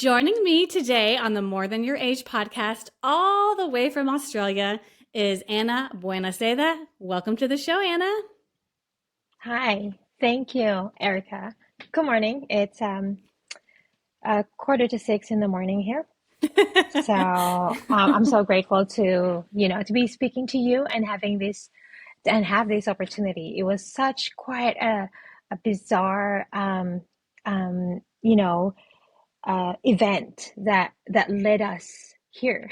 Joining me today on the More Than Your Age podcast, all the way from Australia, is Anna Buenaseda. Welcome to the show, Anna. Hi, thank you, Erica. Good morning. It's a quarter to 6 in the morning here. So I'm so grateful to be speaking to you and have this opportunity. It was such quite a bizarre um, you know event that led us here.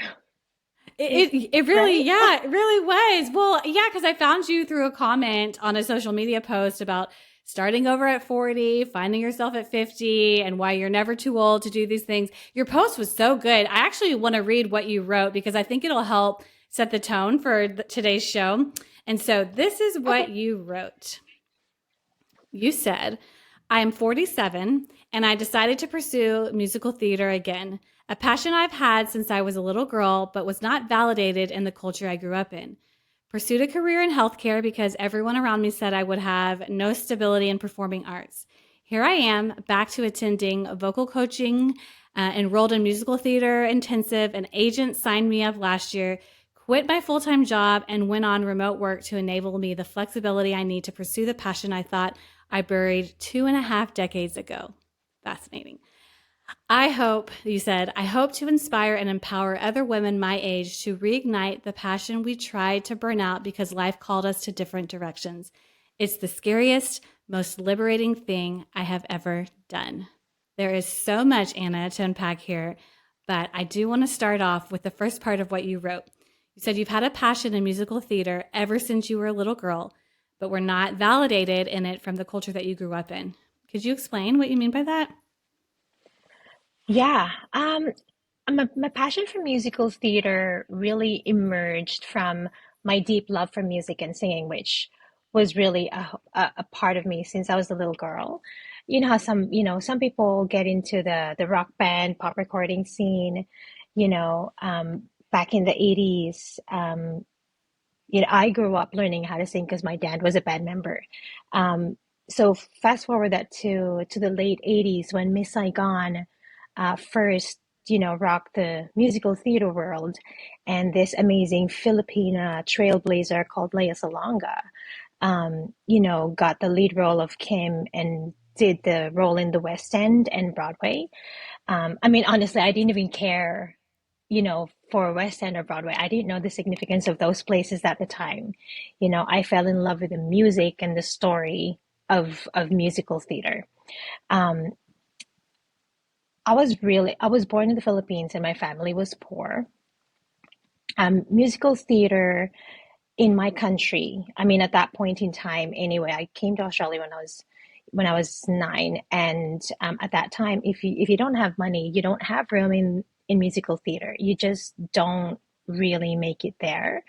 It really, Right? yeah, it really was. Well, yeah, because I found you through a comment on a social media post about starting over at 40, finding yourself at 50, and why you're never too old to do these things. Your post was so good. I actually want to read what you wrote because I think it'll help set the tone for today's show. And so this is what Okay. you wrote. You said, I am 47 and I decided to pursue musical theater again, a passion I've had since I was a little girl, but was not validated in the culture I grew up in. Pursued a career in healthcare because everyone around me said I would have no stability in performing arts. Here I am, back to attending vocal coaching, enrolled in musical theater intensive. An agent signed me up last year, quit my full-time job, and went on remote work to enable me the flexibility I need to pursue the passion I thought I buried 2.5 decades ago. Fascinating. You said, I hope to inspire and empower other women my age to reignite the passion we tried to burn out because life called us to different directions. It's the scariest, most liberating thing I have ever done. There is so much, Anna, to unpack here, but I do want to start off with the first part of what you wrote. You said you've had a passion in musical theater ever since you were a little girl, but were not validated in it from the culture that you grew up in. Could you explain what you mean by that? Yeah. My passion for musical theater really emerged from my deep love for music and singing, which was really a part of me since I was a little girl. You know how some people get into the rock band, pop recording scene, back in the 80s. I grew up learning how to sing because my dad was a band member. So fast forward that to the late 80s when Miss Saigon first, rocked the musical theater world, and this amazing Filipina trailblazer called Lea Salonga, got the lead role of Kim and did the role in the West End and Broadway. I mean, honestly, I didn't even care, for West End or Broadway. I didn't know the significance of those places at the time. I fell in love with the music and the story of musical theater. Um, I was born in the Philippines and my family was poor. Musical theater in my country, I mean, at that point in time, anyway, I came to Australia when I was 9, and at that time, if you don't have money, you don't have room in musical theater. You just don't really make it there.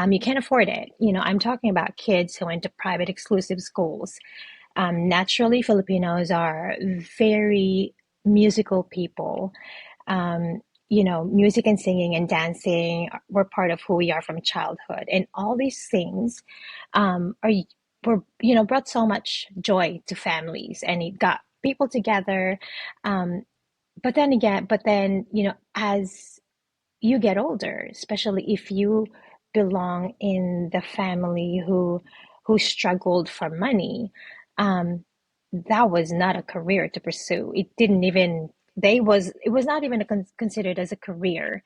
You can't afford it. I'm talking about kids who went to private exclusive schools. Naturally, Filipinos are very musical people. Music and singing and dancing were part of who we are from childhood, and all these things are were brought so much joy to families, and it got people together. Um, but then as you get older, especially if you belong in the family who struggled for money, um, that was not a career to pursue. It didn't even it was not even considered as a career,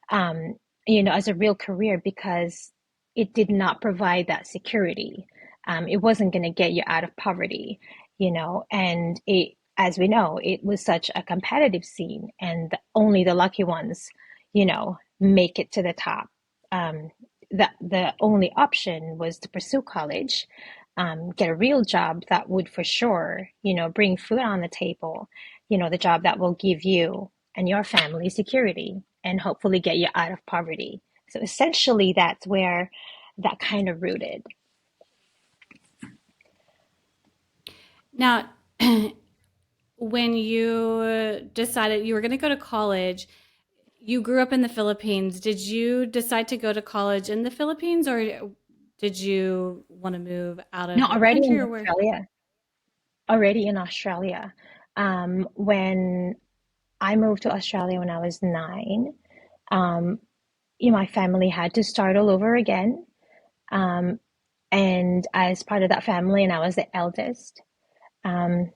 um, as a real career because it did not provide that security. It wasn't going to get you out of poverty, and as we know, it was such a competitive scene, and only the lucky ones, make it to the top. The only option was to pursue college, get a real job that would for sure, bring food on the table, the job that will give you and your family security and hopefully get you out of poverty. So essentially, that's where that kind of rooted. Now, when you decided you were going to go to college, you grew up in the Philippines. Did you decide to go to college in the Philippines, or did you want to move out No, of the country, or where? Already in Australia. When I moved to Australia when I was 9. Um, my family had to start all over again. Um, and as part of that family, and I was um,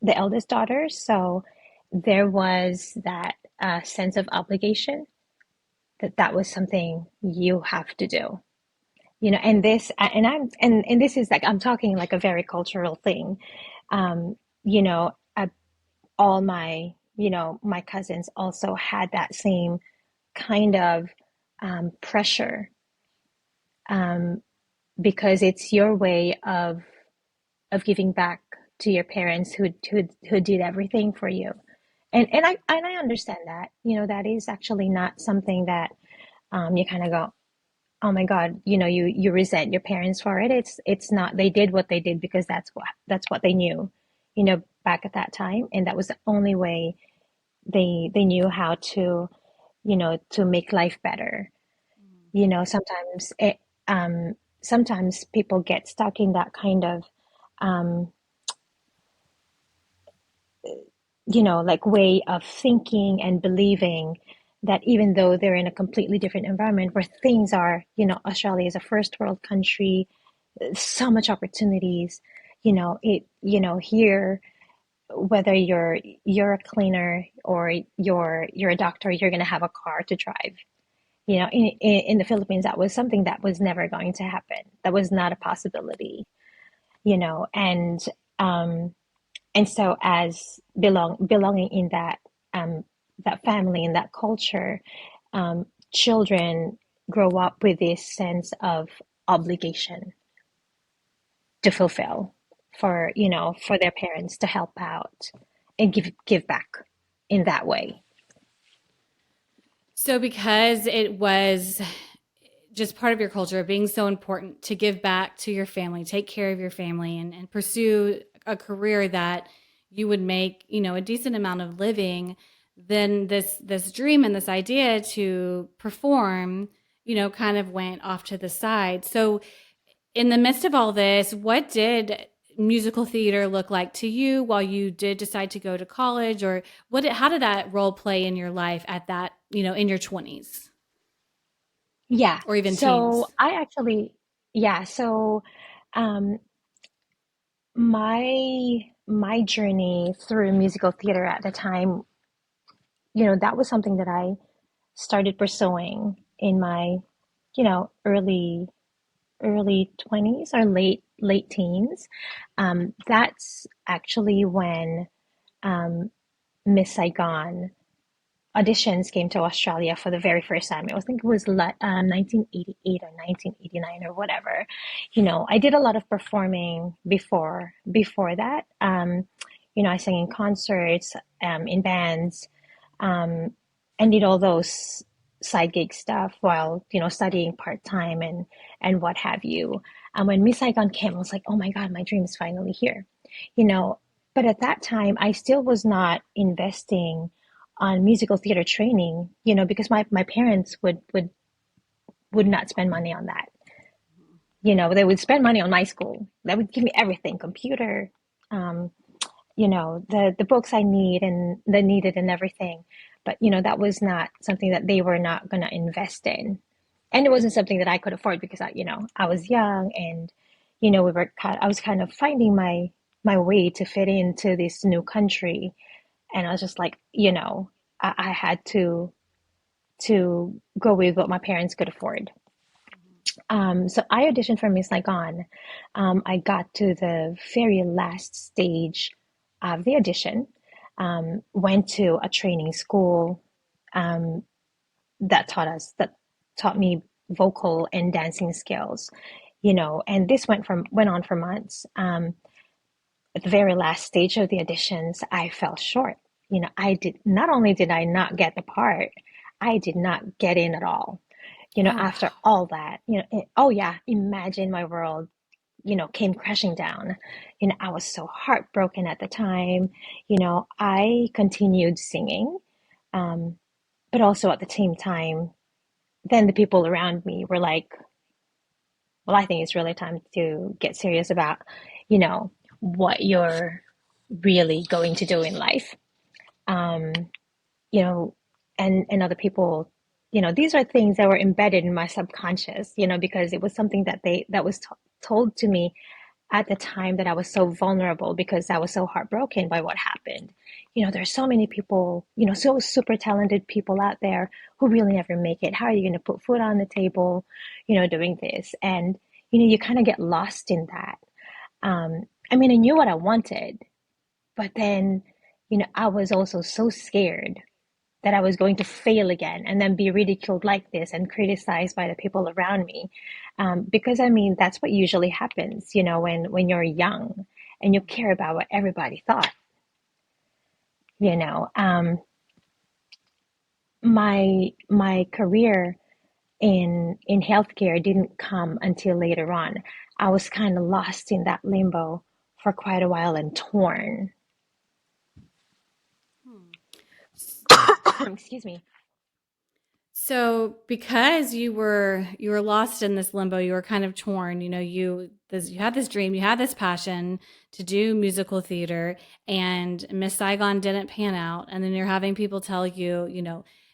the eldest daughter. So there was that sense of obligation that was something you have to do. And this is like, I'm talking like a very cultural thing. Um, you know, uh, all my cousins also had that same kind of pressure, um, because it's your way of giving back to your parents who did everything for you. And I understand that. That is actually not something that you kind of go, oh my God, you resent your parents for it. It's not. They did what they did because that's what they knew, back at that time, and that was the only way they knew how to make life better. Sometimes sometimes people get stuck in that kind of um, like way of thinking and believing that even though they're in a completely different environment where things are, Australia is a first world country, so much opportunities, here, whether you're a cleaner or you're a doctor, you're going to have a car to drive. In the Philippines, that was something that was never going to happen. That was not a possibility, you know, and um, and so as belonging in that family, in that culture, children grow up with this sense of obligation to fulfill for their parents, to help out and give back in that way. So, because it was just part of your culture being so important to give back to your family, take care of your family, and pursue a career that you would make, a decent amount of living, then this dream and this idea to perform, kind of went off to the side. So, in the midst of all this, what did musical theater look like to you while you did decide to go to college, or how did that role play in your life at that, in your 20s Yeah. or even So teens? I actually, yeah. So um, my journey through musical theater at the time, that was something that I started pursuing in my, early 20s or late teens. That's actually when um, Miss Saigon auditions came to Australia for the very first time. I think it was 1988 or 1989 or whatever. I did a lot of performing before that. I sang in concerts, in bands, um, and did all those side gig stuff while studying part time and what have you. And when Miss Saigon came, I was like, oh my God, my dream is finally here. You know, but at that time, I still was not investing on musical theater training. Because my parents would not spend money on that. They would spend money on my school. They would give me everything, computer, um, the books I needed and everything. But that was not something that they were not going to invest in, and it wasn't something that I could afford because I was young, and I was kind of finding my way to fit into this new country, and I was just like, I had to go with what my parents could afford. So I auditioned for Miss Saigon. I got to the very last stage of the audition. Went to a training school um, that taught me vocal and dancing skills. And this went on for months. At the very last stage of the auditions, I fell short. I did not only did I not get the part, I did not get in at all. Oh, After all that, oh yeah, imagine my world, came crashing down. I was so heartbroken at the time. I continued singing, um, but also at the same time, then the people around me were like, well, I think it's really time to get serious about, what you're really going to do in life. um, you know, and other people, these are things that were embedded in my subconscious, because it was something that was told to me at the time that I was so vulnerable because I was so heartbroken by what happened. There's so many people, so super talented people out there who really never make it. How are you going to put food on the table, doing this? And, you kind of get lost in that. I mean, I knew what I wanted, but then, I was also so scared that I was going to fail again and then be ridiculed like this and criticized by the people around me. Because I mean, that's what usually happens, when you're young and you care about what everybody thought, you know. My career in healthcare didn't come until later on. I was kind of lost in that limbo for quite a while and torn. Hmm. Excuse me. So because you were lost in this limbo, you were kind of torn, you had this dream, you had this passion to do musical theater, and Miss Saigon didn't pan out, and then you're having people tell you,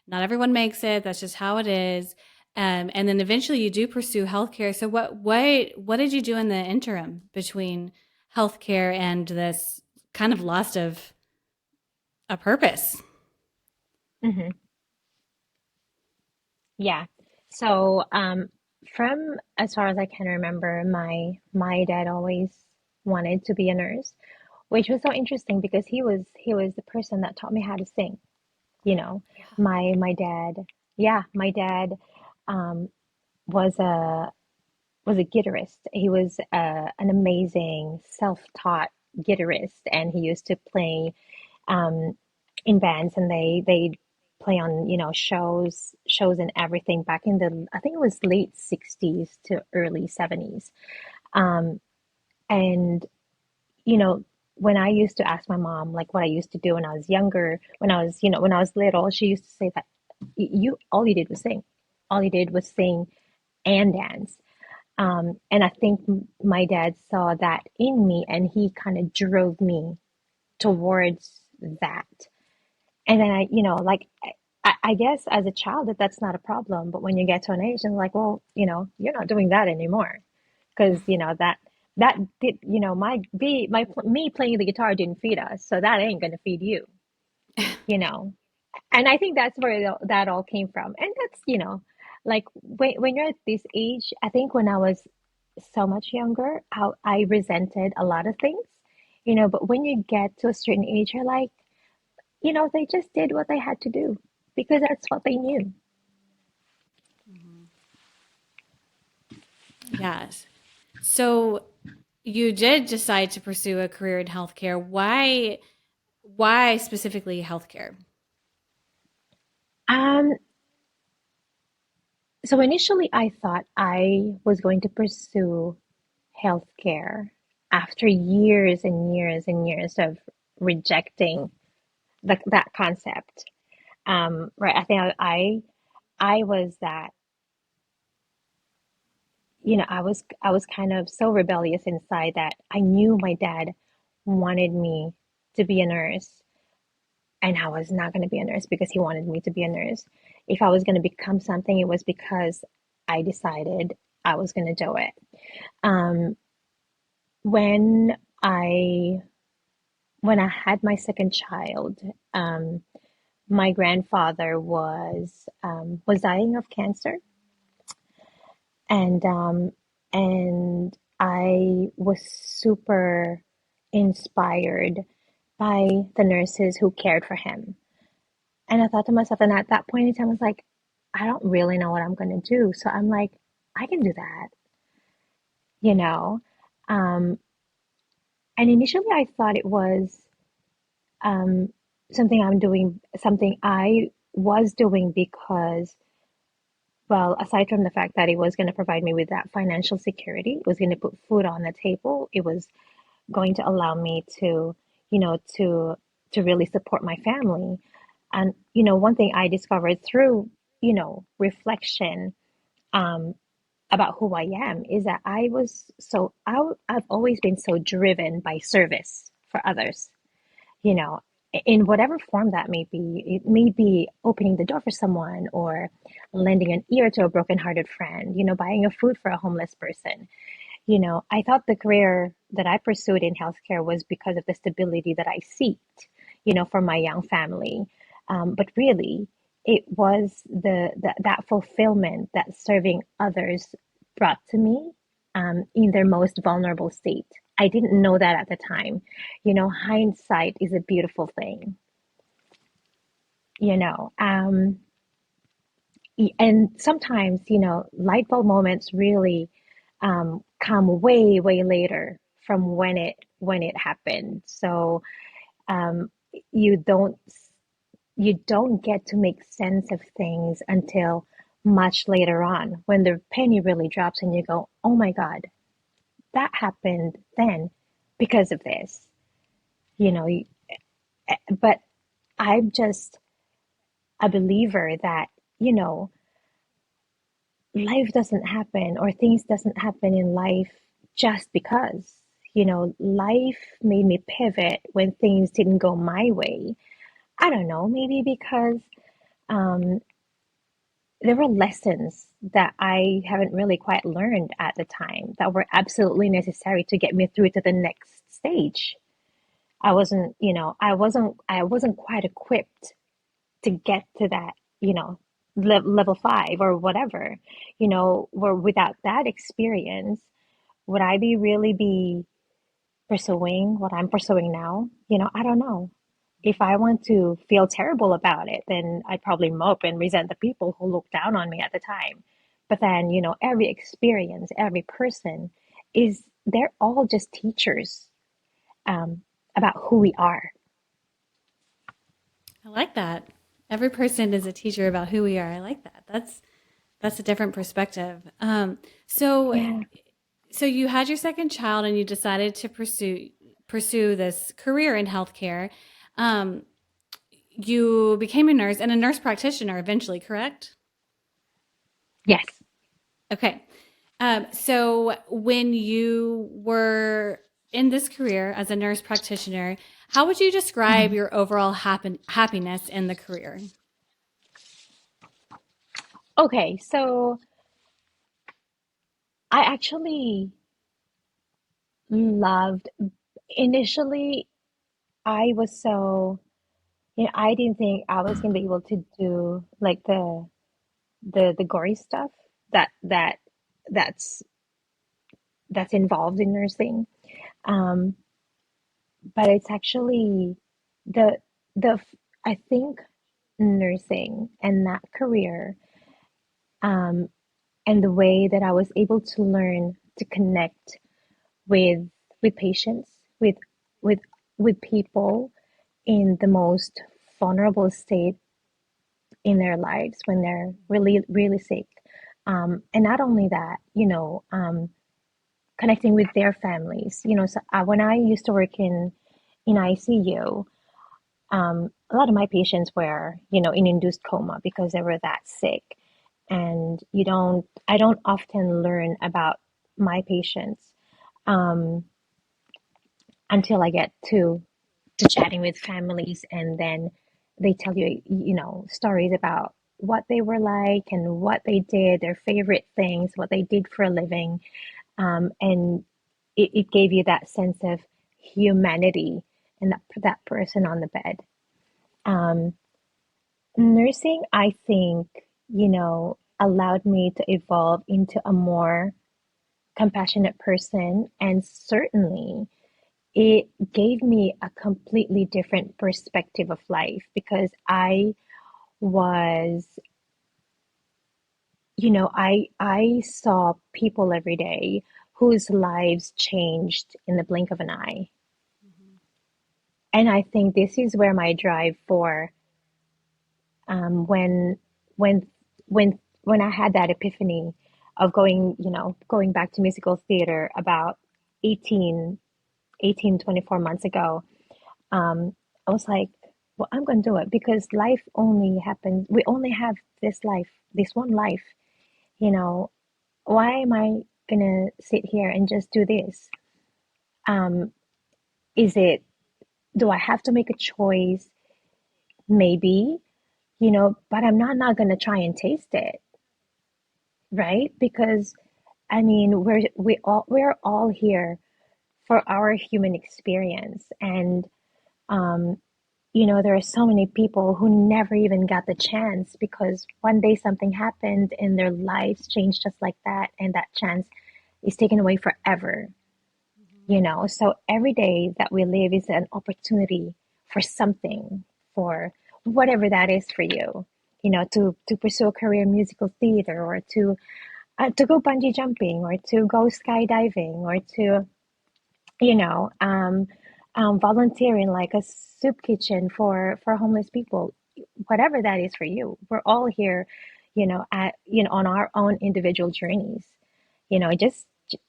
not everyone makes it, that's just how it is. And then eventually you do pursue healthcare. So what did you do in the interim between healthcare and this kind of lost of a purpose? Hmm. Yeah. So, from as far as I can remember, my dad always wanted to be a nurse, which was so interesting because he was the person that taught me how to sing. You know, my dad, yeah, my dad, um, was a guitarist. He was an amazing self-taught guitarist, and he used to play um, in bands, and they play on shows and everything back in the, I think it was late 60s to early 70s. um and you know when I used to ask my mom like what I used to do when I was younger, when I was little, she used to say that you all you did was sing, all you did was sing and dance. And I think my dad saw that in me, and he kind of drove me towards that. And then I guess as a child that's not a problem, but when you get to an age and like, well, you're not doing that anymore because that did, me playing the guitar didn't feed us, so that ain't gonna feed you, you know. And I think that's where that all came from. And that's, like when you're at this age, I think when I was so much younger, I resented a lot of things, but when you get to a certain age, you're like, they just did what they had to do because that's what they knew. Mhm. Yes. So you did decide to pursue a career in healthcare. Why specifically healthcare? Um, so initially I thought I was going to pursue healthcare after years and years and years of rejecting that concept. Right. I think I was that, I was kind of so rebellious inside that I knew my dad wanted me to be a nurse, and I was not going to be a nurse because he wanted me to be a nurse. If I was going to become something, it was because I decided I was going to do it. Um, when I when I had my second child, um, my grandfather was dying of cancer, and I was super inspired by the nurses who cared for him. And I thought to myself, and at that point in time, I was like, I don't really know what I'm going to do. So I'm like, I can do that, you know? Um, and initially I thought it was um, something I was doing because, well, aside from the fact that it was going to provide me with that financial security, it was going to put food on the table, it was going to allow me to, you know, to really support my family. And, one thing I discovered through, reflection, um, about who I am is that I've always been so driven by service for others, you know. in whatever form that may be. It may be opening the door for someone, or lending an ear to a brokenhearted friend, buying a food for a homeless person. I thought the career that I pursued in healthcare was because of the stability that I seeked, for my young family. But really, it was that fulfillment that serving others brought to me, in their most vulnerable state. I didn't know that at the time. Hindsight is a beautiful thing, you know. And sometimes, light bulb moments really come way, way later from when it happened. So um, you don't you don't get to make sense of things until much later on, when the penny really drops and you go, "Oh my God, that happened then because of this." You know, but I'm just a believer that, you know, life doesn't happen, or things doesn't happen in life just because. Life made me pivot when things didn't go my way. I don't know, maybe because um, there were lessons that I haven't really quite learned at the time that were absolutely necessary to get me through to the next stage. I wasn't quite equipped to get to that, level 5 or whatever, where without that experience, would I be really be pursuing what I'm pursuing now? I don't know. If I want to feel terrible about it, then I'd probably mope and resent the people who looked down on me at the time. But then, every experience, every person they're all just teachers, um, about who we are. I like that. Every person is a teacher about who we are. I like that. That's a different perspective. So Yeah. so you had your second child and you decided to pursue this career in healthcare. Um, you became a nurse and a nurse practitioner eventually, correct? Yes. Okay. So when you were in this career as a nurse practitioner, how would you describe Mhm. your overall happiness in the career? Okay, so I actually loved initially. I was so, I didn't think I was gonna be able to do like the gory stuff that that that's that's involved in nursing. Um, but it's actually the the I think nursing and that career, um, and the way that I was able to learn to connect with patients, with with people in the most vulnerable state in their lives when they're really, really sick. And not only that, connecting with their families. So when I used to work in ICU, a lot of my patients were, in induced coma because they were that sick. And I don't often learn about my patients, um, until I get to chatting with families, and then they tell you, stories about what they were like and what they did, their favorite things, what they did for a living. And it gave you that sense of humanity and that person on the bed. Um, Nursing, I think, allowed me to evolve into a more compassionate person, and certainly it gave me a completely different perspective of life, because was, I saw people every day whose lives changed in the blink of an eye. And I think this is where my drive for, when when when I had that epiphany of going back to musical theater about 18 24 months ago. I was like, well, I'm going to do it, because life only happens. We only have this life, this one life. You know, why am I going to sit here and just do this? Um, is it Do I have to make a choice? Maybe, but I'm not going to try and taste it, right? Because I mean, we're all here for our human experience, and um, there are so many people who never even got the chance because one day something happened and their lives changed just like that, and that chance is taken away forever. So every day that we live is an opportunity for something, for whatever that is for you, to pursue a career in musical theater, or to go bungee jumping, or to go skydiving, or to you know volunteer in like a soup kitchen for homeless people. Whatever that is for you, we're all here, on our own individual journeys. Just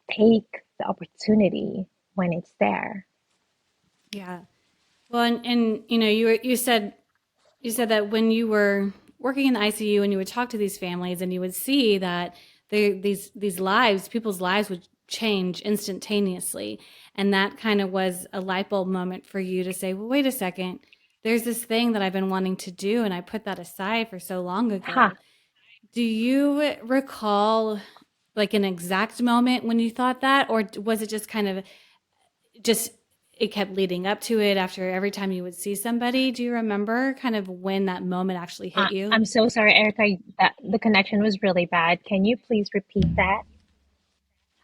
take the opportunity when it's there. Yeah. Well, and you said that when you were working in the ICU and you would talk to these families and you would see that these lives, people's lives would change instantaneously, and that kind of was a light bulb moment for you to say, well, wait a second, there's this thing that I've been wanting to do, and I put that aside for so long Ha. ago. Do you recall like an exact moment when you thought that, or was it just kind of just it kept leading up to it after every time you would see somebody? Do you remember kind of when that moment actually hit you? I'm so sorry, Erica, that the connection was really bad. Can you please repeat that?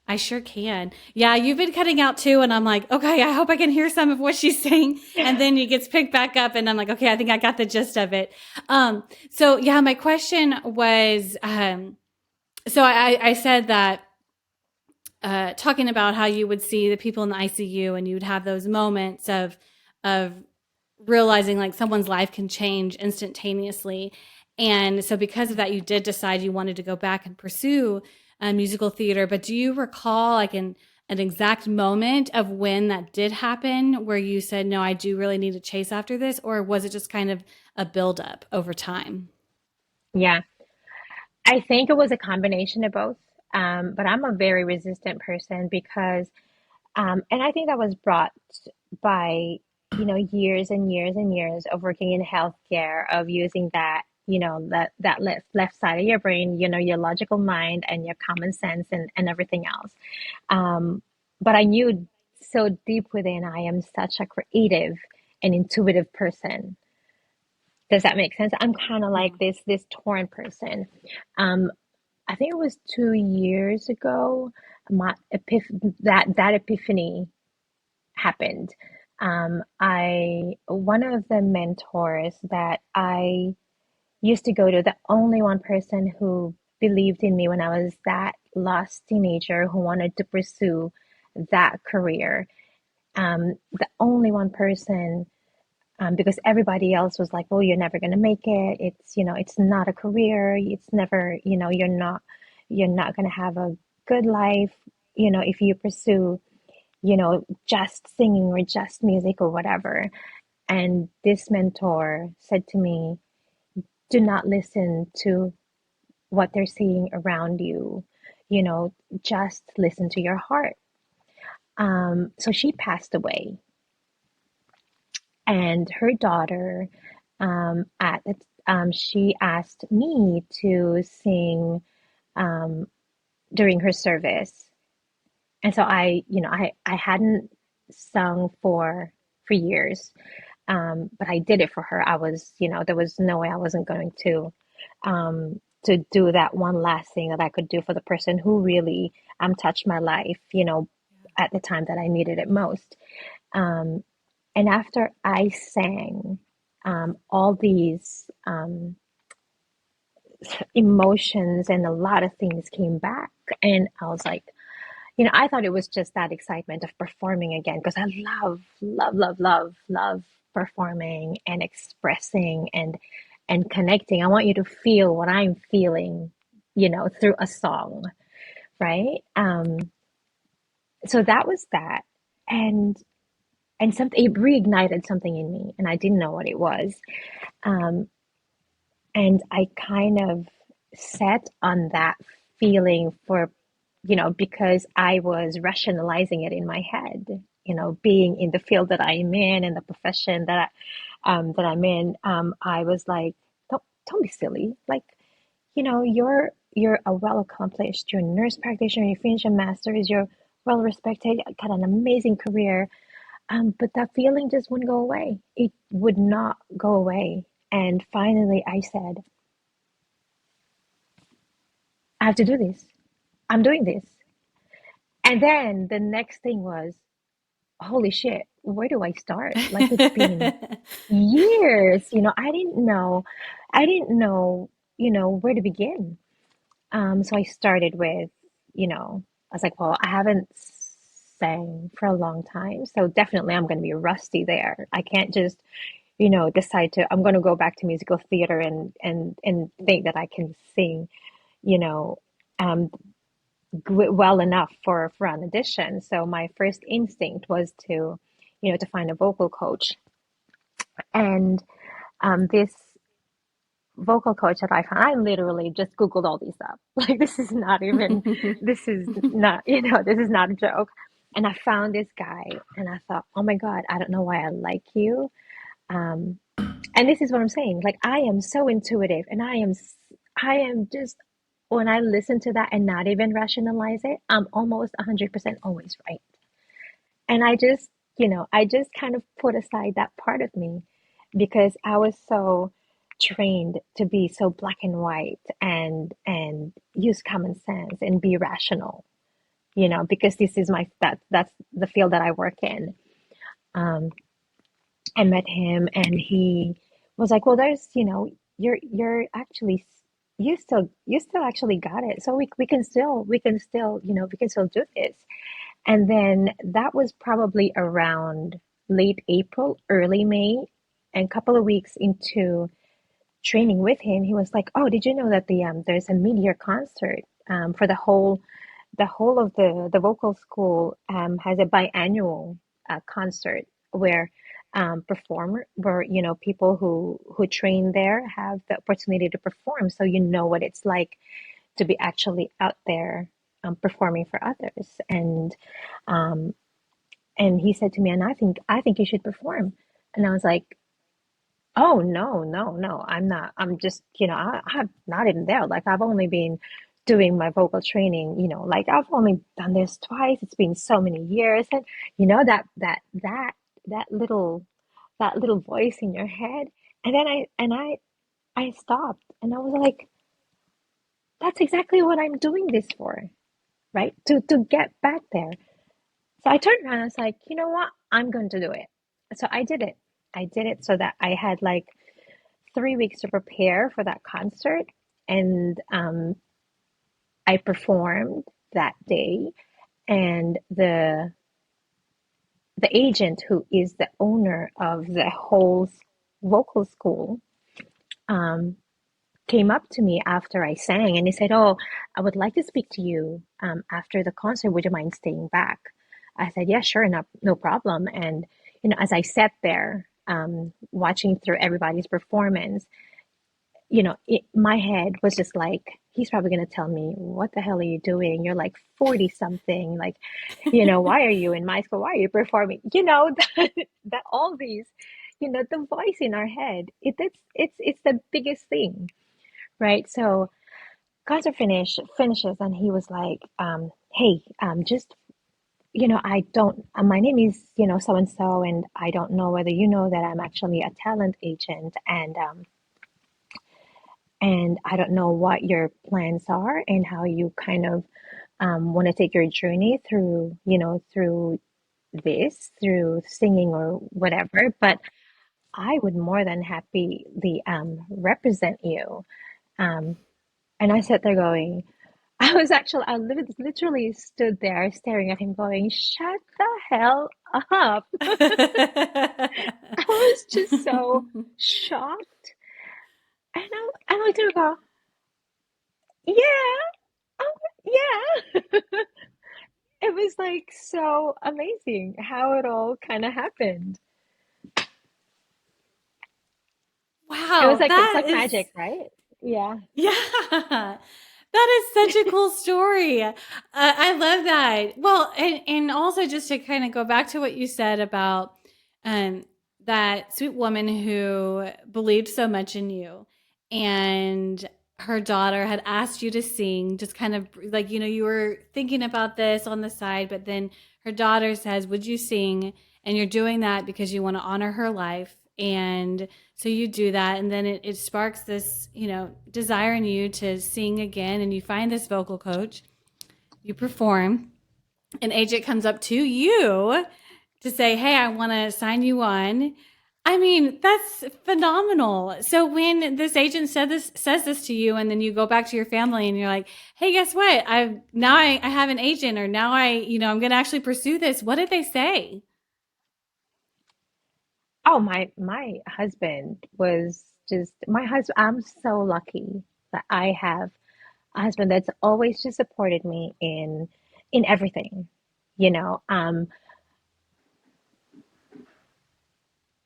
I sure can. Yeah, you've been cutting out too, and I'm like, okay, I hope I can hear some of what she's saying. And then it gets picked back up, and I'm like, okay, I think I got the gist of it. So yeah, my question was, so I said that talking about how you would see the people in the ICU, and you would have those moments of realizing like someone's life can change instantaneously. And so, because of that, you did decide you wanted to go back and pursue musical theater. But do you recall like an exact moment of when that did happen where you said, no, I do really need to chase after this? Or was it just kind of a buildup over time? Yeah, I think it was a combination of both. But I'm a very resistant person because, and I think that was brought by, years and years and years of working in healthcare, of using that, that left side of your brain, your logical mind and your common sense, and everything else. But I knew so deep within, I am such a creative and intuitive person. Does that make sense? I'm kind of like Yeah. this torn person. Um, I think it was 2 years ago, my that epiphany happened. I One of the mentors that I used to go to, the only one person who believed in me when I was that lost teenager who wanted to pursue that career. The only one person, because everybody else was like, "Oh, you're never going to make it. It's not a career. It's never, you're not going to have a good life, if you pursue, just singing or just music or whatever." And this mentor said to me, "Do not listen to what they're saying around you. You know, just listen to your heart." So she passed away, and her daughter, she asked me to sing um, during her service. And so I hadn't sung for years, but I did it for her. There was no way I wasn't going to do that one last thing that I could do for the person who really touched my life, at the time that I needed it most. Um, and after I sang, all these emotions and a lot of things came back, and I was like, I thought it was just that excitement of performing again, because I love, love, love, love, love performing and expressing and connecting. I want you to feel what I'm feeling, through a song, right? So that was that, and something, it reignited something in me, and I didn't know what it was. Um, and I kind of set on that feeling for, because I was rationalizing it in my head. being in the field that I'm in and the profession that I'm in, I was like, don't be silly. Like, you're a well accomplished, you're a nurse practitioner, you finished your master's, you're well respected, got an amazing career. But that feeling just wouldn't go away. It would not go away. And finally, I said, I have to do this. I'm doing this. And then the next thing was, holy shit, where do I start? Like it's been years, I didn't know, where to begin. So I started with, I was like, well, I haven't sang for a long time, so definitely I'm going to be rusty there. I can't just, decide I'm going to go back to musical theater and think that I can sing, you know, um, well enough for an audition. So my first instinct was to find a vocal coach. And this vocal coach that I found, I literally just Googled all these up. Like this is not a joke. And I found this guy and I thought, oh my God, I don't know why I like you. Um, and this is what I'm saying. Like I am so intuitive and I am just, when I listen to that and not even rationalize it, I'm almost 100% always right. And I just kind of put aside that part of me because I was so trained to be so black and white and use common sense and be rational, because this is that's the field that I work in. Um, I met him and he was like, well, you're actually, you still actually got it. So we can still do this. And then that was probably around late April, early May, and a couple of weeks into training with him, he was like, "Oh, did you know that there's a mid-year concert for the whole of the vocal school has a biannual concert where where people who train there have the opportunity to perform, so you know what it's like to be actually out there performing for others." Um, and he said to me, "And I think you should perform." And I was like, "Oh no, no, no, I'm not. I'm just, I'm not even there. Like I've only been doing my vocal training, like I've only done this twice. It's been so many years." And that little voice in your head. And then I stopped and I was like, that's exactly what I'm doing this for, right? To get back there. So I turned around and I was like, you know what? I'm going to do it. So I did it. I did it so that I had like 3 weeks to prepare for that concert. And I performed that day. And the agent who is the owner of the whole vocal school um, came up to me after I sang and he said, "Oh, I would like to speak to you after the concert. Would you mind staying back?" I said, "Yeah, sure, no problem." And as I sat there watching through everybody's performance, my head was just like, he's probably going to tell me, "What the hell are you doing? You're like 40 something. Like, why are you in my school? Why are you performing?" That all these, the voice in our head, it's the biggest thing, right? So concert finishes and he was like, "Hey, just, I don't, my name is, so and so, and I don't know whether you know that I'm actually a talent agent, and I don't know what your plans are and how you kind of want to take your journey through, through singing or whatever, but I would more than happily represent you." Um, and I sat there going, literally stood there staring at him going, "Shut the hell up." I was just so shocked. And I looked at him and go, "Yeah, oh, yeah." It was like so amazing how it all kind of happened. It was Wow, like, it's that like is, magic, right? Yeah. yeah. That is such a cool story. I love that. Well, and also just to kind of go back to what you said about um, that sweet woman who believed so much in you, and her daughter had asked you to sing, just kind of like, you were thinking about this on the side, but then her daughter says, "Would you sing?" And you're doing that because you want to honor her life. And so you do that, and then it sparks this, desire in you to sing again, and you find this vocal coach, you perform, an agent comes up to you to say, "Hey, I want to sign you on." I mean, that's phenomenal. So when this agent says this to you, and then you go back to your family and you're like, "Hey, guess what? I have an agent, or now I'm going to actually pursue this." What did they say? Oh, my husband was just my husband. I'm so lucky that I have a husband that's always just supported me in everything. You know,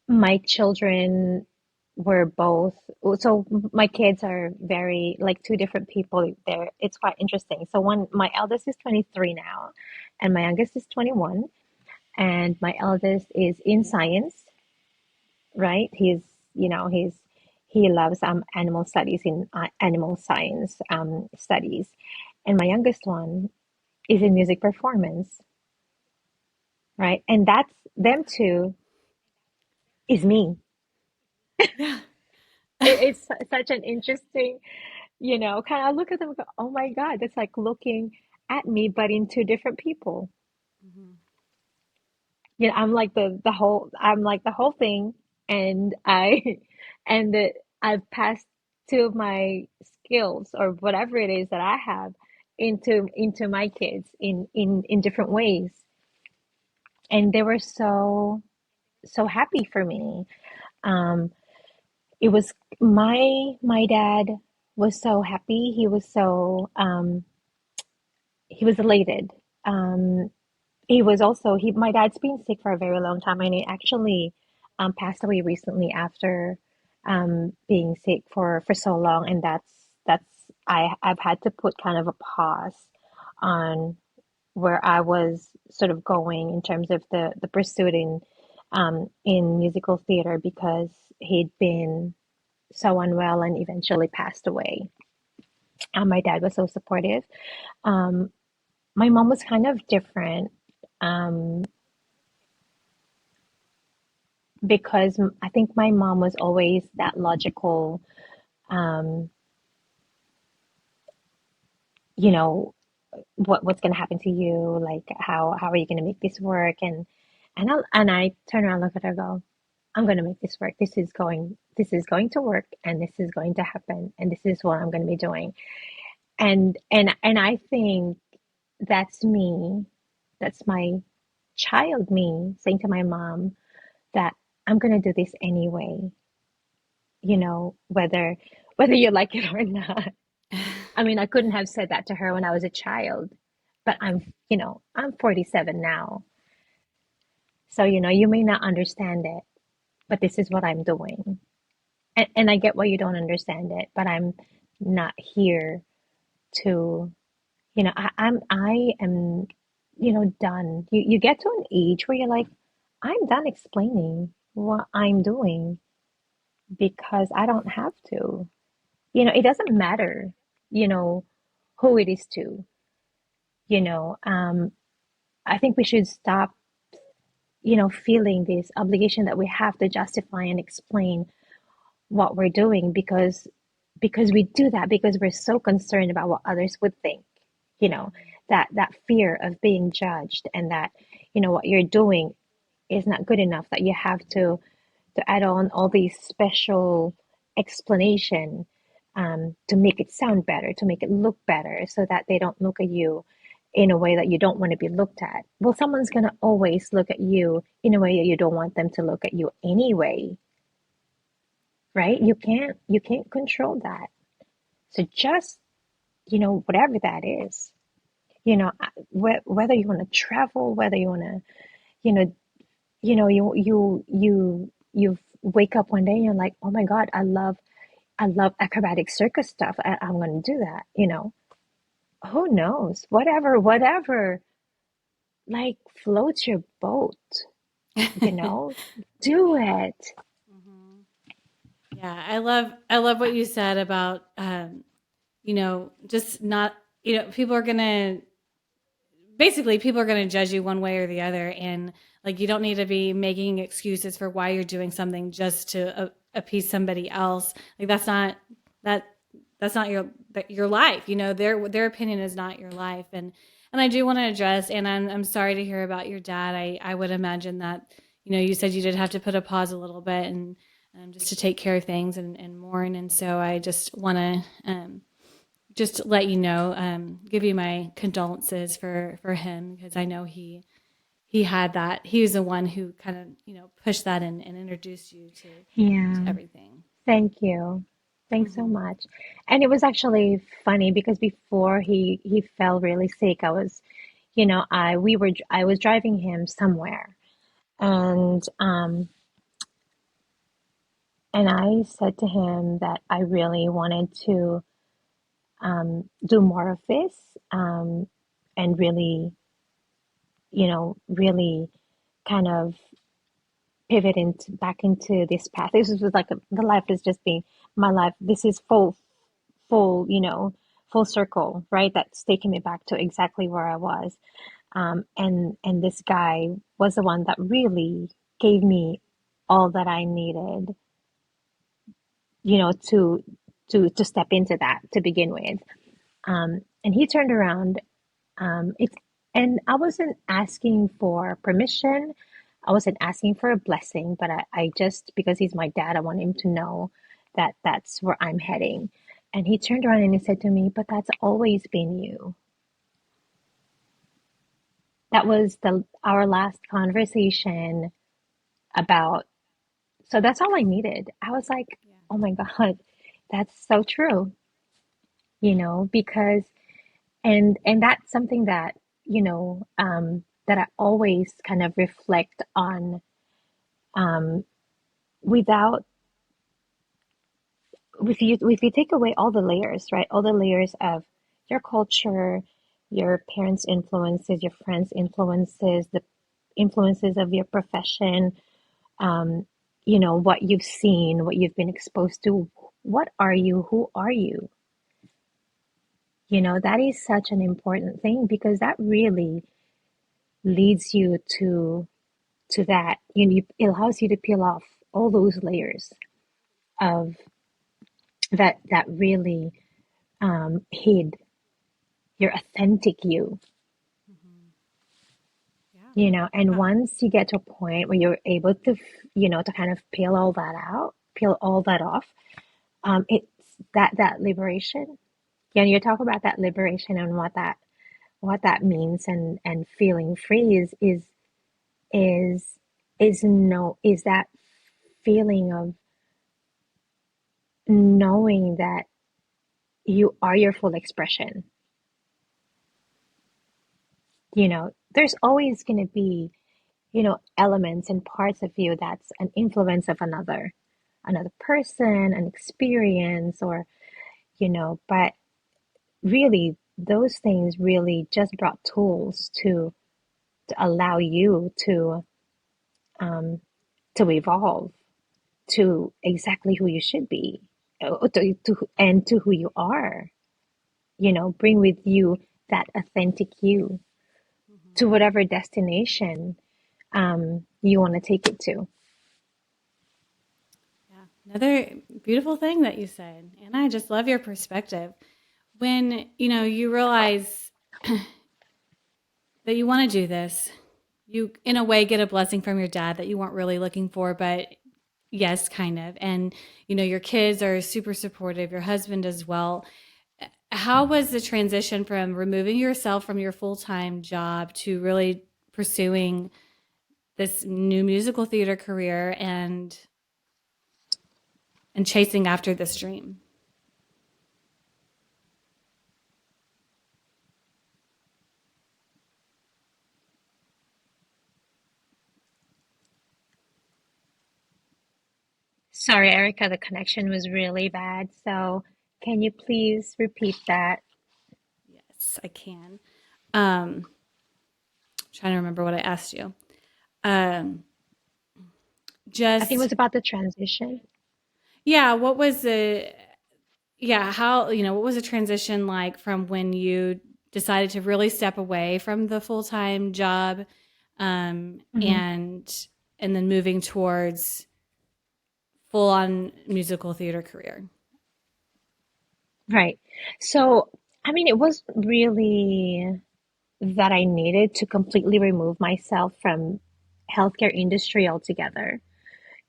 my children were both, so my kids are very like two different people. It's quite interesting. So my eldest is 23 now, and my youngest is 21, and my eldest is in science, right? He loves animal studies in animal science studies, and my youngest one is in music performance, right? And that's them two is me. Yeah. It's such an interesting, kind of look at them and go, oh my God, that's like looking at me, but in two different people. Mhm. I'm like the whole thing, and and that I've passed two of my skills or whatever it is that I have into my kids in different ways. And they were so happy for me. Um, it was my dad was so happy. He was elated. Um, he was also he my dad's been sick for a very long time, and he actually passed away recently after being sick for so long. And that's I've had to put kind of a pause on where I was sort of going in terms of the pursuit in musical theater, because he'd been so unwell and eventually passed away. And my dad was so supportive. Um, my mom was kind of different, um, because I think my mom was always that logical, um, you know, what's going to happen to you? Like how are you going to make this work? And I turn around, look at her, and go, I'm going to make this work. This is going to work, and this is going to happen, and this is what I'm going to be doing. And I think that's me. That's my child me saying to my mom that I'm going to do this anyway, whether you like it or not. I mean, I couldn't have said that to her when I was a child, but I'm 47 now. So, you may not understand it, but this is what I'm doing. And I get why you don't understand it, but I'm not here to, I am, done. You get to an age where you're like, I'm done explaining what I'm doing because I don't have to. It doesn't matter, you know, who it is to, you know. I think we should stop, feeling this obligation that we have to justify and explain what we're doing, because we do that because we're so concerned about what others would think, you know, that fear of being judged, and that, what you're doing is not good enough, that you have to add on all these special explanation, to make it sound better, to make it look better, so that they don't look at you in a way that you don't want to be looked at. Well, someone's going to always look at you in a way that you don't want them to look at you anyway, right? You can't control that. So just, whatever that is, whether you want to travel, whether you want to, you know, you wake up one day and you're like, oh my God, I love acrobatic circus stuff. I'm going to do that. who knows? Whatever, like floats your boat, you know? Do it. Mhm. Yeah, I love what you said about just not, people are gonna basically people are gonna judge you one way or the other, and like you don't need to be making excuses for why you're doing something just to appease somebody else. Like that that's not your life. Their opinion is not your life, and I do want to address, and I'm sorry to hear about your dad. I would imagine that you said you did have to put a pause a little bit and just to take care of things and mourn, and so I just want to just let you know, give you my condolences for him because I know he had that. He was the one who kind of pushed that and introduced you to Yeah. everything. Thank you. Thanks so Mm-hmm. much. And it was actually funny because before he fell really sick, I was driving him somewhere, and I said to him that I really wanted to do more of this, and really, really kind of pivot into back into this path. This was like the life has just been my life. This is full, full circle, right? That's taking me back to exactly where I was. And this guy was the one that really gave me all that I needed, to step into that to begin with. And he turned around. It's and I wasn't asking for permission. I wasn't asking for a blessing, but I just because he's my dad, I want him to know that that's where I'm heading. And he turned around and he said to me, "But that's always been you." That was the our last conversation about. So that's all I needed. I was like, Yeah. "Oh my God, that's so true." Because and that's something that that I always kind of reflect on, um, without if you take away all the layers, right? All the layers of your culture, your parents' influences, your friends' influences, the influences of your profession, um, what you've seen, what you've been exposed to. What are you? Who are you? That is such an important thing because that really leads you to that. It allows you to peel off all those layers of that really hid your authentic you. Mm-hmm. Yeah. And Uh, once you get to a point where you're able to, to kind of peel all that out, peel all that off, it's that liberation. You talk about that liberation and what that means, and feeling free is is that feeling of knowing that you are your full expression. There's always going to be, elements and parts of you that's an influence of another person, an experience, or, but really those things really just brought tools to allow you um, to evolve to exactly who you should be, and to who you are, bring with you that authentic you to mm-hmm. whatever destination you want to take it to. Yeah. Another beautiful thing that you said, and I just love your perspective. When you realize that you want to do this, you in a way get a blessing from your dad that you weren't really looking for, but yes, kind of. And your kids are super supportive, your husband as well. How was the transition from removing yourself from your full-time job to really pursuing this new musical theater career and chasing after this dream? Sorry, Erica, the connection was really bad. So can you please repeat that? Yes. I can. Um, trying to remember what I asked you. Um, I think it just was about the transition. yeah, what was the yeah, how, what was the transition like from when you decided to really step away from the full-time job, um, Mhm. and and then moving towards full-on musical theater career? Right. So, I mean, it was really that I needed to completely remove myself from healthcare industry altogether.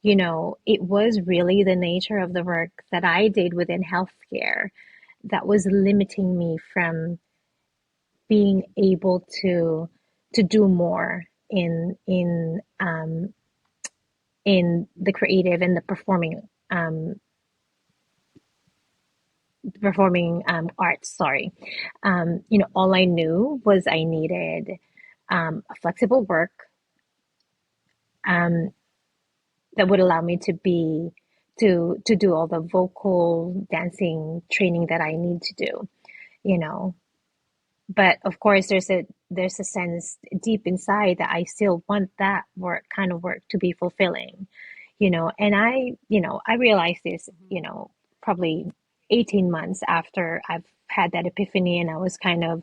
It was really the nature of the work that I did within healthcare that was limiting me from being able to do more in the creative and the performing arts. Sorry. All I knew was I needed a flexible work um, that would allow me to do all the vocal dancing training that I need to do, you know. But of course, there's a sense deep inside that I still want that work kind of work to be fulfilling, And I realized this, probably 18 months after I've had that epiphany, and I was kind of,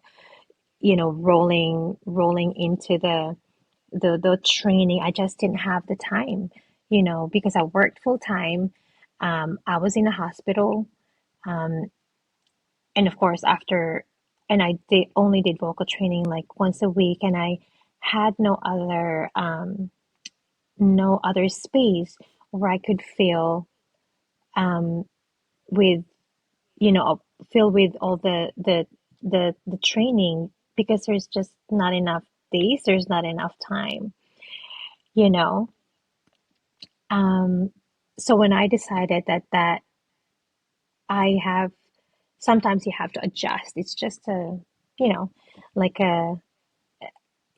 rolling into the training. I just didn't have the time, because I worked full time. I was in a hospital. Um, and of course, and I did only did vocal training like once a week, and I had no other space where I could um, with, feel with all the training, because there's just not enough days, there's not enough time, you know. Um, so when I decided that I have, sometimes you have to adjust. It's just you know, like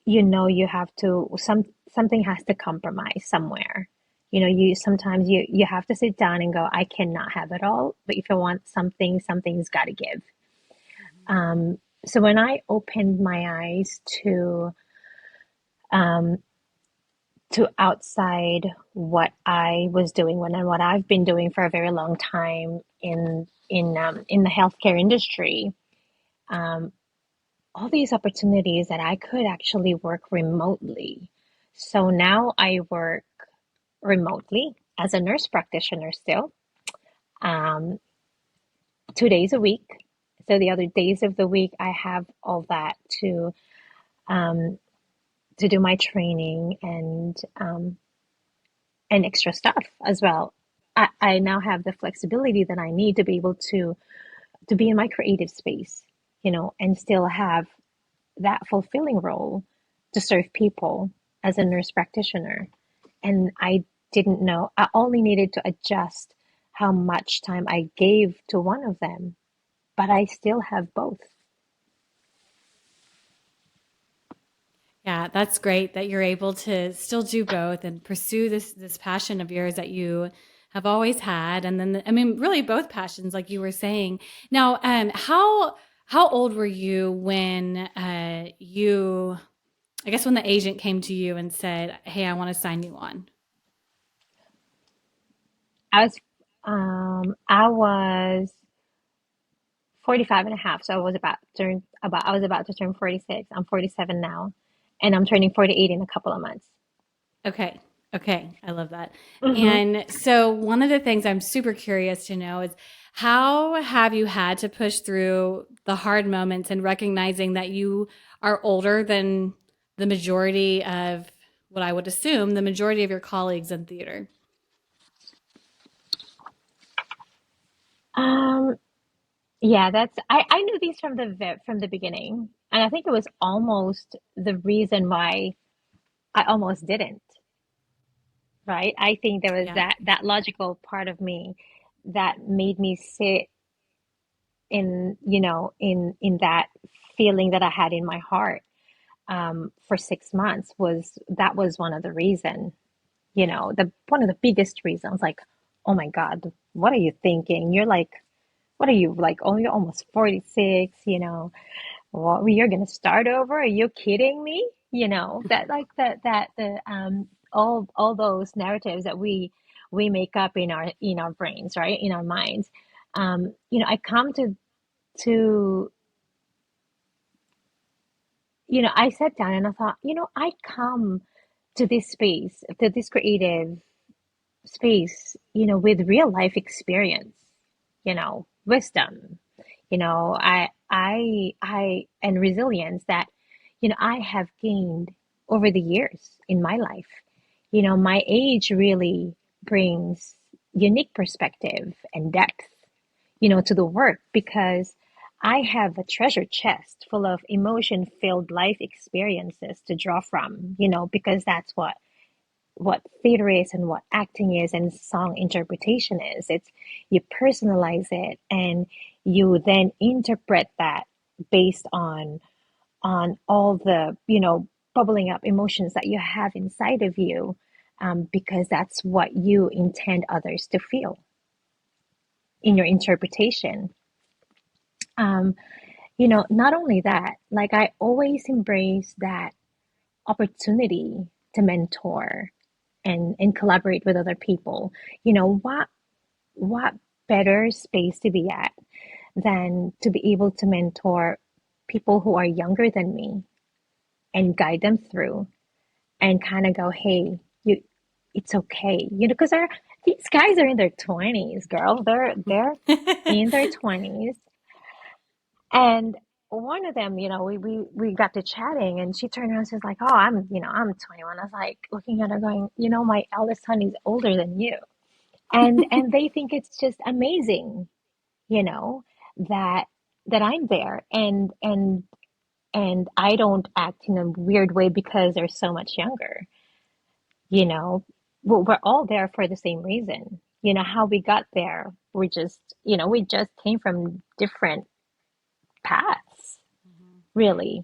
you have to, something has to compromise somewhere. You sometimes you have to sit down and go, I cannot have it all, but if I want something, something's got to give. So when I opened my eyes um, to outside what I was doing and what I've been doing for a very long time in the healthcare industry, um, all these opportunities that I could actually work remotely. So now I work remotely as a nurse practitioner still, um, 2 days a week. So the other days of the week, I have all that um, to do my training and extra stuff as well. I now have the flexibility that I need to be able to be in my creative space, and still have that fulfilling role to serve people as a nurse practitioner. And I didn't know, I only needed to adjust how much time I gave to one of them, but I still have both. Yeah, that's great that you're able to still do both and pursue this passion of yours that you have always had, and then I mean, really both passions, like you were saying. Now, how old were you when you, I guess, when the agent came to you and said, "Hey, I want to sign you on"? I was 45 and a half, so I was about to turn 46. I'm 47 now, and I'm turning 48 in a couple of months. Okay. Okay. I love that. Hmm. And so, one of the things I'm super curious to know is how have you had to push through the hard moments and recognizing that you are older than the majority of what I would assume the majority of your colleagues in theater? Um, yeah, I knew these from the beginning, and I think it was almost the reason why I almost didn't, right? I think there was Yeah. that logical part of me that made me sit in that feeling that I had in my heart for 6 months. Was one of the reason, the one of the biggest reasons. Like, oh my God, what are you thinking? You're like, what are you like? Oh, you're almost 46, what, you're gonna start over? Are you kidding me? You know, that like that the all those narratives that we make up in our brains, right? In our minds. You know, I come to you know, I sat down and I thought, you know, I come to this space, to this creative space, you know, with real life experience, you know, wisdom, you know, and resilience that, you know, I have gained over the years in my life. You know, my age really brings unique perspective and depth, you know, to the work because I have a treasure chest full of emotion filled life experiences to draw from, you know, because that's what theater is and what acting is and song interpretation is. It's you personalize it and you then interpret that based on all the, you know, bubbling up emotions that you have inside of you, because that's what you intend others to feel in your interpretation. Um, you know, not only that, like I always embrace that opportunity to mentor and collaborate with other people. You know, what better space to be at than to be able to mentor people who are younger than me and guide them through and kind of go, hey, you, it's okay, you know, because these guys are in their 20s, girl. They're in their 20s, and one of them, you know, we got to chatting, and she turned around, she was like, oh, I'm 21. I was like looking at her, going, you know, my eldest son is older than you, and they think it's just amazing, you know, that I'm there, and I don't act in a weird way because they're so much younger, you know. We're all there for the same reason. You know, how we got there, we just, you know, we just came from different paths, really,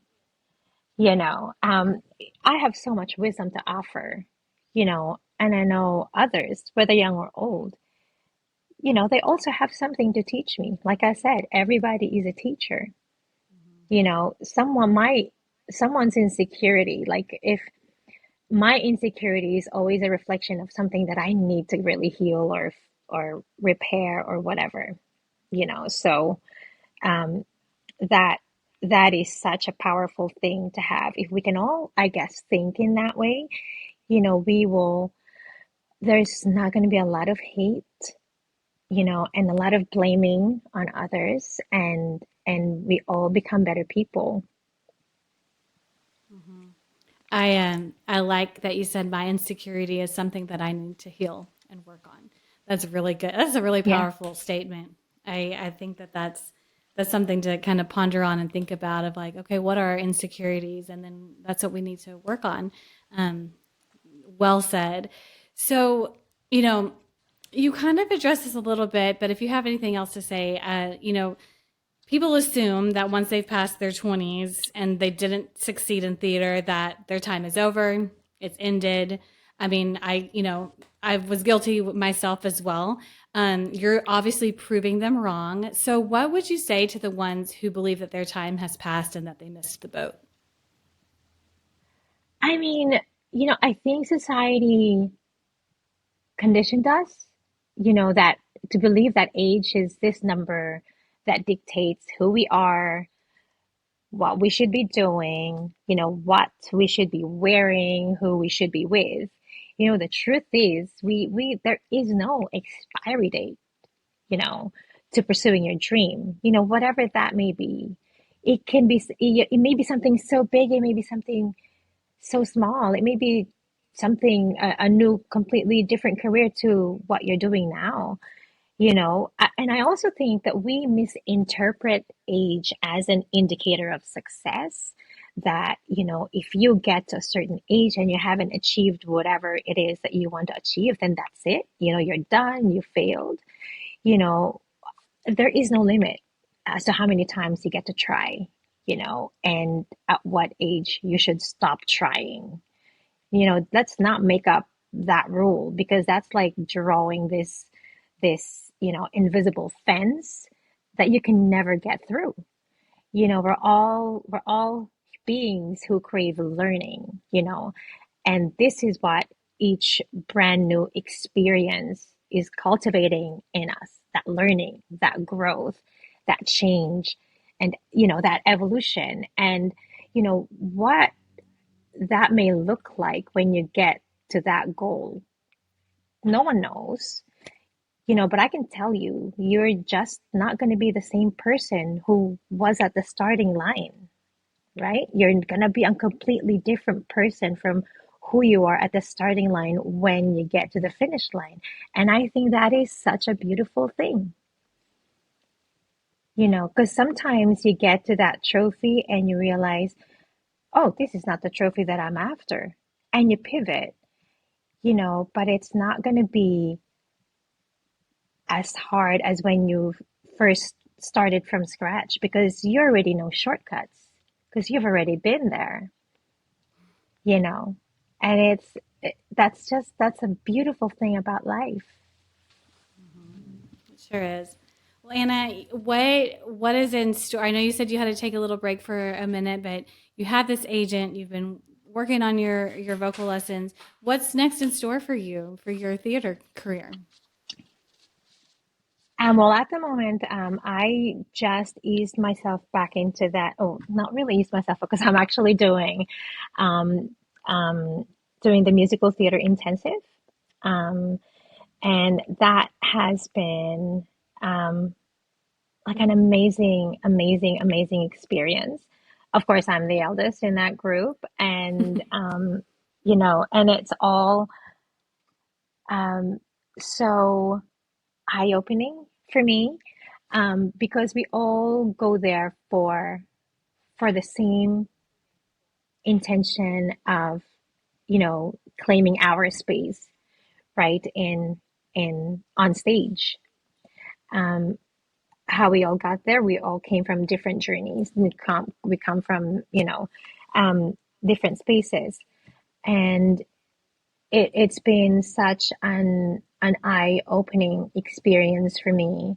you know. I have so much wisdom to offer, you know, and I know others, whether young or old, you know, they also have something to teach me. Like I said, everybody is a teacher. You know, someone's insecurity, like if my insecurity is always a reflection of something that I need to really heal or repair or whatever, you know. So um that that is such a powerful thing to have. If we can all, I guess, think in that way, you know, we will, there's not going to be a lot of hate, you know, and a lot of blaming on others, and we all become better people. I like that you said my insecurity is something that I need to heal and work on. That's really good. That's a really Yeah. powerful statement. I think that that's something to kind of ponder on and think about of like, okay, what are our insecurities? And then that's what we need to work on. Um, well said. So, you know, you kind of addressed this a little bit, but if you have anything else to say, you know, people assume that once they've passed their 20s and they didn't succeed in theater, that their time is over, it's ended. I mean, you know, I was guilty myself as well. You're obviously proving them wrong. So, what would you say to the ones who believe that their time has passed and that they missed the boat? I mean, you know, I think society conditioned us, you know, that to believe that age is this number that dictates who we are, what we should be doing, you know, what we should be wearing, who we should be with. You know, the truth is there is no expiry date, you know, to pursuing your dream, you know, whatever that may be. It can be, it may be something so big, it may be something so small, it may be something, a new, completely different career to what you're doing now, you know. And I also think that we misinterpret age as an indicator of success. That, you know, if you get to a certain age and you haven't achieved whatever it is that you want to achieve, then that's it. You know, you're done, you failed. You know, there is no limit as to how many times you get to try, you know, and at what age you should stop trying. You know, let's not make up that rule because that's like drawing this, you know, invisible fence that you can never get through. we're all beings who crave learning, and this is what each brand new experience is cultivating in us, that learning, that growth, that change, and that evolution. And what that may look like when you get to that goal, no one knows. But I can tell you, you're just not going to be the same person who was at the starting line, right? You're going to be a completely different person from who you are at the starting line when you get to the finish line. And I think that is such a beautiful thing, because sometimes you get to that trophy and you realize, oh, this is not the trophy that I'm after. And you pivot, but it's not going to be as hard as when you first started from scratch because you already know shortcuts because you've already been there, you know. And that's a beautiful thing about life. It sure is. Well, Anna, what is in store? I know you said you had to take a little break for a minute, but you have this agent. You've been working on your vocal lessons. What's next in store for you for your theater career? Well, at the moment, I just eased myself back into that. Oh, not really eased myself because I'm actually um, um, doing the musical theater intensive. Um, and that has been um, like an amazing, amazing, amazing experience. Of course, I'm the eldest in that group, and and it's all um, so eye-opening for me because we all go there for the same intention of claiming our space, right, in on stage. Um, how we all got there, we all came from different journeys. We come from um, different spaces, and it's been such an eye-opening experience for me,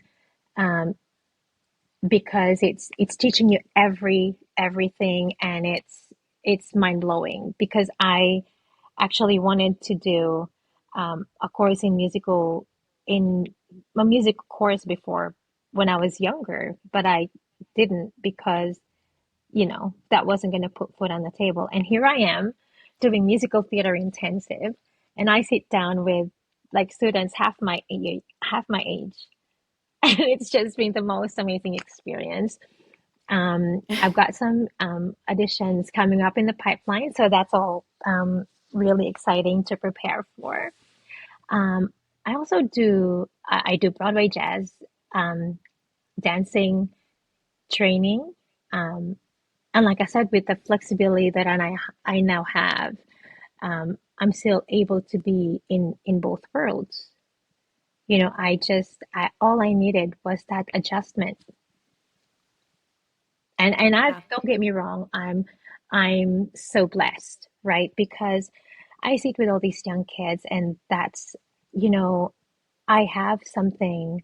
um, because it's teaching you everything, and it's mind-blowing because I actually wanted to do a course in a music course before when I was younger, but I didn't because that wasn't going to put food on the table. And here I am doing musical theater intensive, and I sit down with like students half my age, and it's just been the most amazing experience. I've got some auditions coming up in the pipeline, so that's all really exciting to prepare for. Um, I also I do Broadway jazz um, dancing training, um, and like I said, with the flexibility that I now have, I'm still able to be in both worlds. I all I needed was that adjustment. And I Yeah. don't get me wrong, I'm so blessed, right? Because I sit with all these young kids, and that's, you know, I have something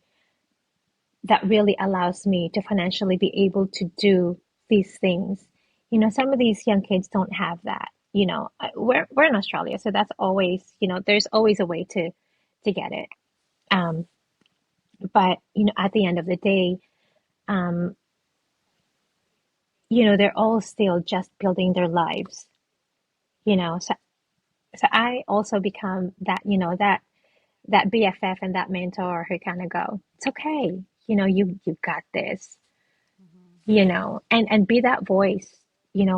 that really allows me to financially be able to do these things. Some of these young kids don't have that. We're in Australia, so that's always, there's always a way to get it. Um, but at the end of the day, um, they're all still just building their lives. So I also become that, that BFF and that mentor who kind of go, it's okay, you've got this, and be that voice,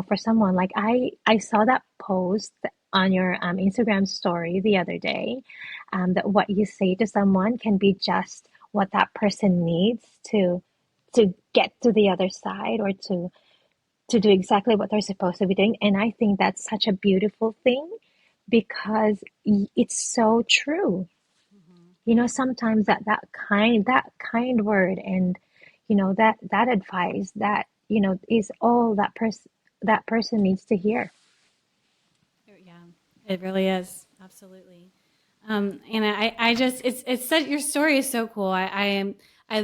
for someone. Like I saw that post on your Instagram story the other day, that what you say to someone can be just what that person needs to get to the other side, or to do exactly what they're supposed to be doing. And I think that's such a beautiful thing because it's so true. Sometimes that kind word, and that advice, that is all that person needs to hear. Yeah, it really is. Absolutely. And I just, it's such, your story is so cool. I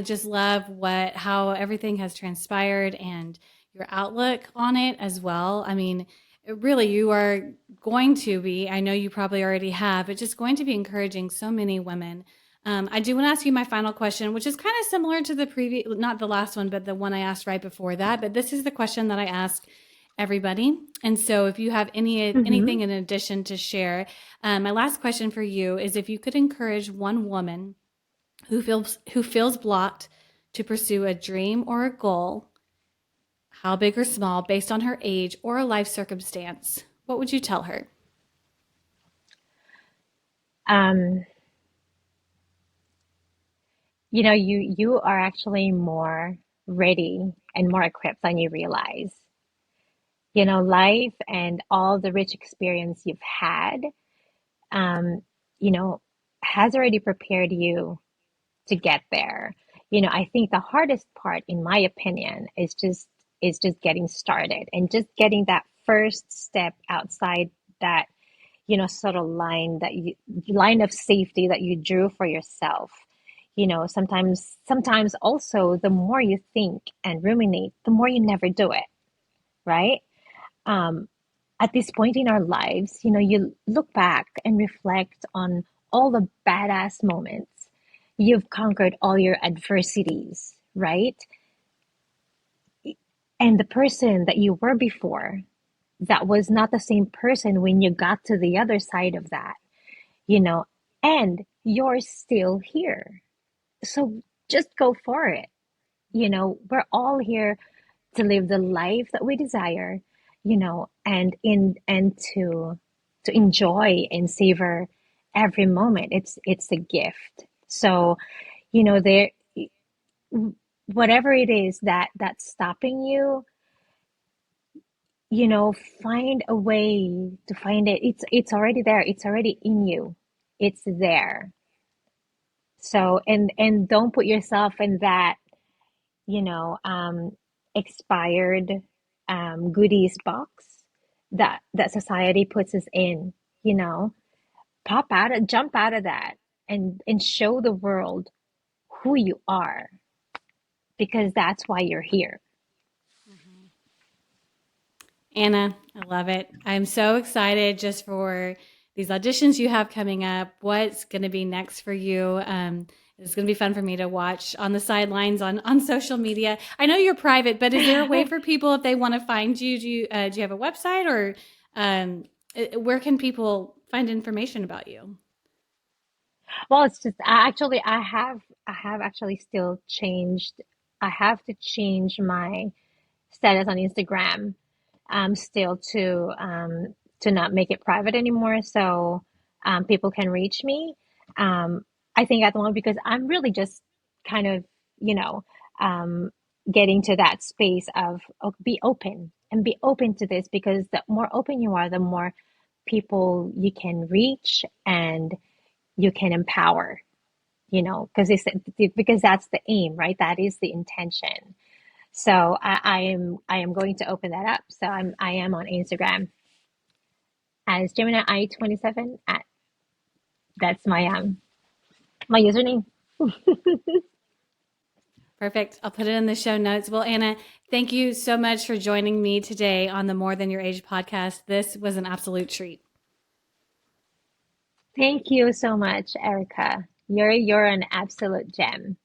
just love how everything has transpired, and your outlook on it as well. I mean, really, you are going to be, I know you probably already have, but just going to be encouraging so many women. I do want to ask you my final question, which is kind of similar to the previous, not the last one, but the one I asked right before that. But this is the question that I ask everybody. And so if you have Mm-hmm. anything in addition to share, my last question for you is if you could encourage one woman who feels blocked to pursue a dream or a goal, how big or small, based on her age or a life circumstance, what would you tell her? Um, you are actually more ready and more equipped than you realize. Life and all the rich experience you've had, um, you know, has already prepared you to get there. I think the hardest part, in my opinion, is just getting started and just getting that first step outside that, sort of line of safety that you drew for yourself. Sometimes also the more you think and ruminate, the more you never do it, right? Um, at this point in our lives, you look back and reflect on all the badass moments. You've conquered all your adversities, right? And the person that you were before, that was not the same person when you got to the other side of that, you know, and you're still here. So just go for it. We're all here to live the life that we desire, and to enjoy and savor every moment. It's a gift. So, there, whatever it is that's stopping you, find a way to find it. It's already there. It's already in you. It's there. So, and don't put yourself in that, you know, um, expired goodies box that society puts us in, you know. Jump out of that and show the world who you are, because that's why you're here. Mhm. Anna, I love it. I'm so excited just for these auditions you have coming up. What's going to be next for you? It's going to be fun for me to watch on the sidelines on social media. I know you're private, but is there a way for people if they want to find you? Do you have a website or where can people find information about you? Well, it's just I have actually still changed. I have to change my status on Instagram still to not make it private anymore, so people can reach me. Um, I think at the moment, because I'm really just kind of, you know, um, getting to that space of, be open and be open to this, because the more open you are, the more people you can reach and you can empower, because that's the aim, right? That is the intention. So I am going to open that up. So I am on Instagram as Gemini I 27 at that's my username. Perfect. I'll put it in the show notes. Well, Anna, thank you so much for joining me today on the More Than Your Age podcast. This was an absolute treat. Thank you so much, Erica. You're an absolute gem.